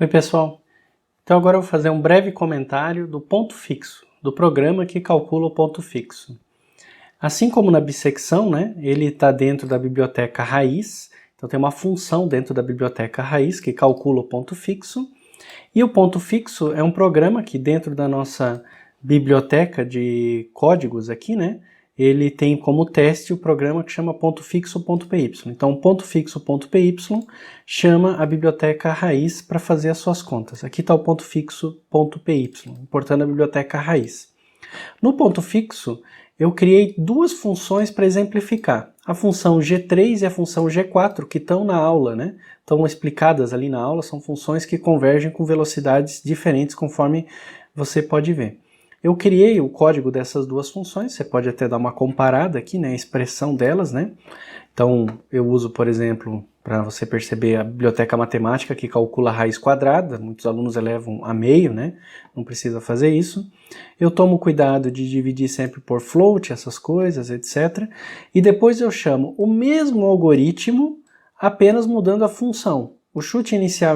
Oi pessoal, então agora eu vou fazer um breve comentário do ponto fixo, do programa que calcula o ponto fixo. Assim como na bissecção, né, ele está dentro da biblioteca raiz, então tem uma função dentro da biblioteca raiz que calcula o ponto fixo, e o ponto fixo é um programa que dentro da nossa biblioteca de códigos aqui, né, ele tem como teste o programa que chama ponto fixo.py. Então, ponto fixo.py chama a biblioteca raiz para fazer as suas contas. Aqui está o ponto fixo.py, importando a biblioteca raiz. No ponto fixo, eu criei duas funções para exemplificar. A função G3 e a função G4, que estão na aula, né? Estão explicadas ali na aula, são funções que convergem com velocidades diferentes conforme você pode ver. Eu criei o código dessas duas funções, você pode até dar uma comparada aqui, né, a expressão delas, né? Então, eu uso, por exemplo, para você perceber a biblioteca matemática que calcula a raiz quadrada, muitos alunos elevam a meio, né? Não precisa fazer isso. Eu tomo cuidado de dividir sempre por float, essas coisas, etc. E depois eu chamo o mesmo algoritmo, apenas mudando a função. O chute inicial,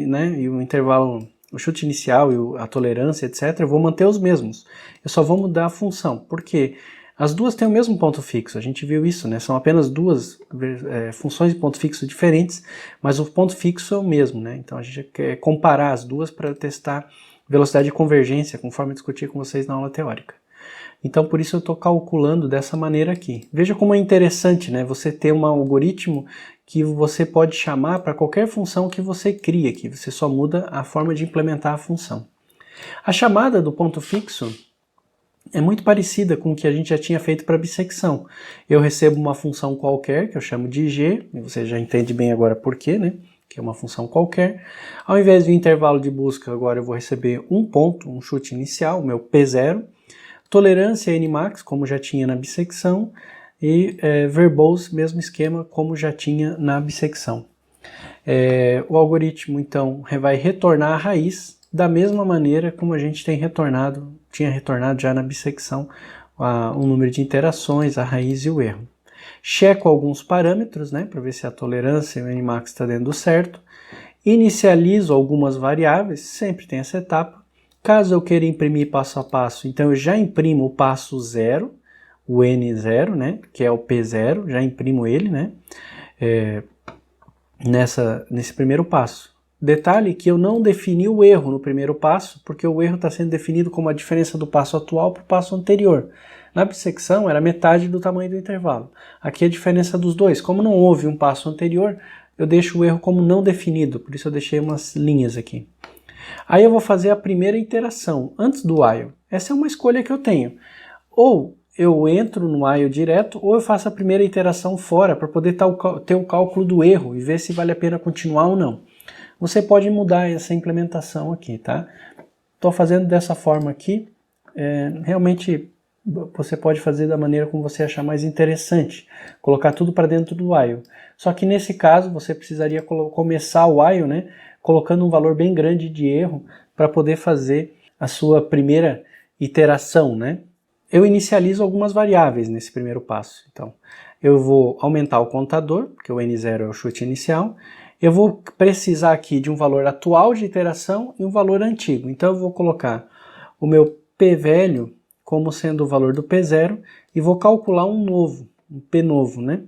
né, e o intervalo... O chute inicial e a tolerância, etc., eu vou manter os mesmos. Eu só vou mudar a função. Por quê? As duas têm o mesmo ponto fixo, a gente viu isso, né? São apenas duas funções de ponto fixo diferentes, mas o ponto fixo é o mesmo, né? Então a gente quer comparar as duas para testar velocidade de convergência, conforme eu discuti com vocês na aula teórica. Então por isso eu estou calculando dessa maneira aqui. Veja como é interessante, né? Você ter um algoritmo que você pode chamar para qualquer função que você cria aqui, você só muda a forma de implementar a função. A chamada do ponto fixo é muito parecida com o que a gente já tinha feito para bissecção. Eu recebo uma função qualquer, que eu chamo de g, e você já entende bem agora por quê, né? Que é uma função qualquer. Ao invés do intervalo de busca, agora eu vou receber um ponto, um chute inicial, o meu P0, tolerância nmax, como já tinha na bissecção, e verbose, mesmo esquema, como já tinha na bissecção. O algoritmo, então, vai retornar a raiz da mesma maneira como a gente tinha retornado já na bissecção o número de interações, a raiz e o erro. Checo alguns parâmetros, né, para ver se a tolerância e o nmax está dando certo. Inicializo algumas variáveis, sempre tem essa etapa. Caso eu queira imprimir passo a passo, então eu já imprimo o passo 0, o N0, né, que é o P0, já imprimo ele, né, nesse primeiro passo. Detalhe que eu não defini o erro no primeiro passo, porque o erro está sendo definido como a diferença do passo atual para o passo anterior. Na bissecção era metade do tamanho do intervalo. Aqui é a diferença dos dois. Como não houve um passo anterior, eu deixo o erro como não definido, por isso eu deixei umas linhas aqui. Aí eu vou fazer a primeira iteração, antes do while. Essa é uma escolha que eu tenho. Ou eu entro no while direto, ou eu faço a primeira iteração fora, para poder ter o cálculo do erro e ver se vale a pena continuar ou não. Você pode mudar essa implementação aqui, tá? Estou fazendo dessa forma aqui, realmente você pode fazer da maneira como você achar mais interessante, colocar tudo para dentro do while. Só que nesse caso você precisaria começar o while, né, colocando um valor bem grande de erro para poder fazer a sua primeira iteração, né? Eu inicializo algumas variáveis nesse primeiro passo. Então, eu vou aumentar o contador, porque o N0 é o chute inicial. Eu vou precisar aqui de um valor atual de iteração e um valor antigo. Então, eu vou colocar o meu P velho como sendo o valor do P0 e vou calcular um novo, um P novo, né?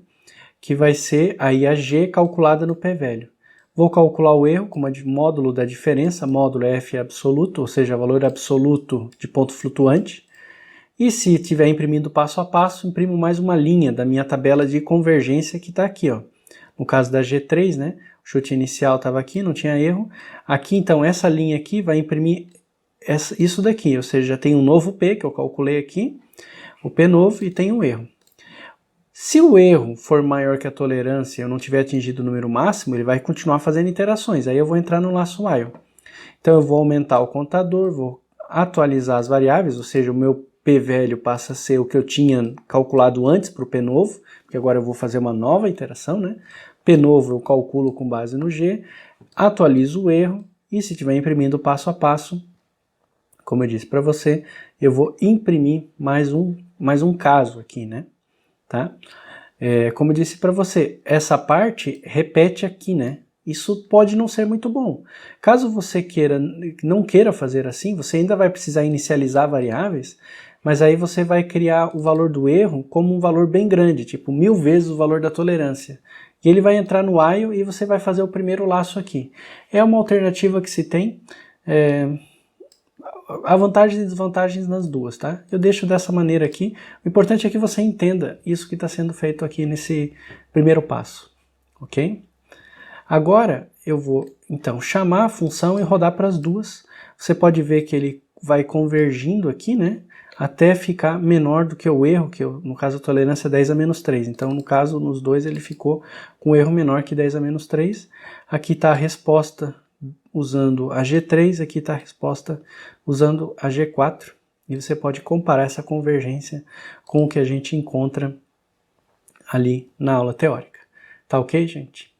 Que vai ser aí a G calculada no P velho. Vou calcular o erro como módulo da diferença, módulo F absoluto, ou seja, valor absoluto de ponto flutuante. E se estiver imprimindo passo a passo, imprimo mais uma linha da minha tabela de convergência que está aqui, ó. No caso da G3, né? O chute inicial estava aqui, não tinha erro. Aqui, então, essa linha aqui vai imprimir isso daqui, ou seja, já tem um novo P, que eu calculei aqui, o P novo, e tem um erro. Se o erro for maior que a tolerância e eu não tiver atingido o número máximo, ele vai continuar fazendo iterações. Aí eu vou entrar no laço while. Então eu vou aumentar o contador, vou atualizar as variáveis, ou seja, o meu P velho passa a ser o que eu tinha calculado antes para o P novo, porque agora eu vou fazer uma nova iteração, né? P novo eu calculo com base no G, atualizo o erro, e se estiver imprimindo passo a passo, como eu disse para você, eu vou imprimir mais um caso aqui, né? Tá? Como eu disse para você, essa parte repete aqui, né? isso pode não ser muito bom. Caso você não queira fazer assim, você ainda vai precisar inicializar variáveis, mas aí você vai criar o valor do erro como um valor bem grande, tipo 1000 vezes o valor da tolerância. E ele vai entrar no while e você vai fazer o primeiro laço aqui. É uma alternativa que se tem. Há vantagens e desvantagens nas duas, tá? Eu deixo dessa maneira aqui. O importante é que você entenda isso que está sendo feito aqui nesse primeiro passo, ok? Agora eu vou, então, chamar a função e rodar para as duas. Você pode ver que ele vai convergindo aqui, né? Até ficar menor do que o erro, que no caso a tolerância é 10 a menos 3. Então, no caso, nos dois ele ficou com um erro menor que 10 a menos 3. Aqui está a resposta usando a G3, aqui está a resposta usando a G4. E você pode comparar essa convergência com o que a gente encontra ali na aula teórica. Tá ok, gente?